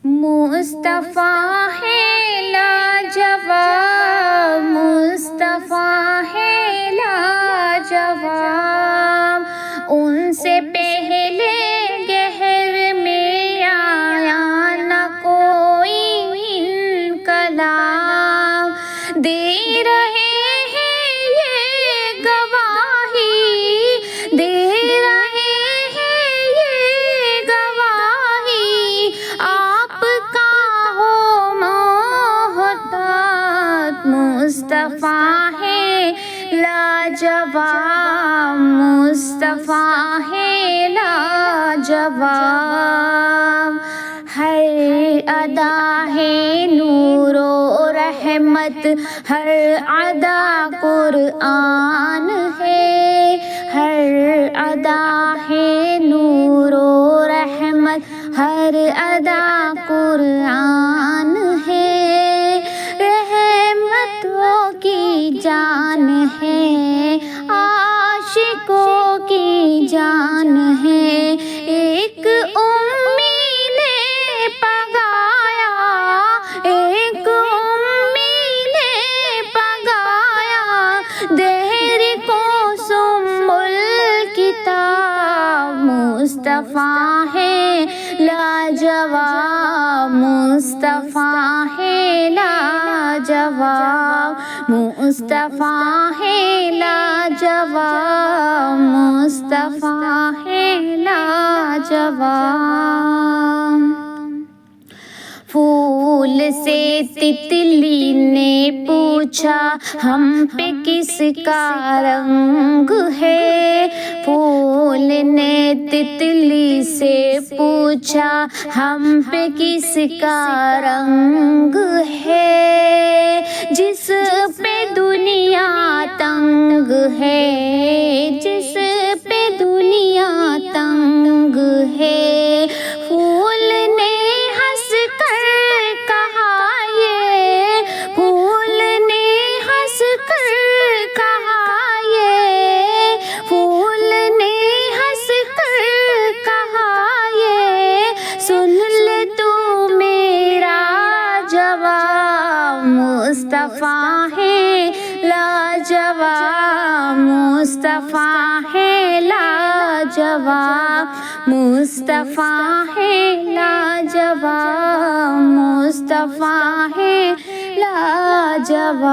مصطفیٰ ہے لاجواب، مصطفیٰ ہے لاجواب، ان سے پہلے گہر میں آیا نہ کوئی انقلاب، دے رہے ہیں یہ گواہی، دے رہے ہیں یہ گواہی، آپ کا ہو محتاط، مصطفیٰ ہے لاجواب، مصطفیٰ ہے لاجواب، ہر ادا ہے نور و رحمت، ہر ادا قرآن ہے، ہر ادا ہے نور و رحمت، ہر ادا قرآن ہے، رحمتوں کی جان ہے، عاشقوں کی جان ہے، ایک امی نے پگایا، ایک امی نے پگایا، دہر کو سم الکتاب، مصطفیٰ ہے لاجواب، مصطفیٰ ہے لاجواب، مصطفیٰ ہے لاجواب، مصطفیٰ ہے لاجواب۔ پھول سے تتلی نے پوچھا ہم پہ کس کا رنگ ہے، پھول نے تتلی سے پوچھا ہم پہ کس کا رنگ ہے، جس پہ دنیا تنگ ہے، جس پہ دنیا تنگ ہے، پھول نے ہنس کر کہا یہ، پھول نے ہنس کر کہا یہ، پھول نے ہنس کر کہا یہ، سن لے تو میرا جواب، مصطفیٰ ہے لاجواب، مصطفیٰ ہے لاجواب، مصطفیٰ ہے لاجواب، مصطفیٰ ہے لاجواب۔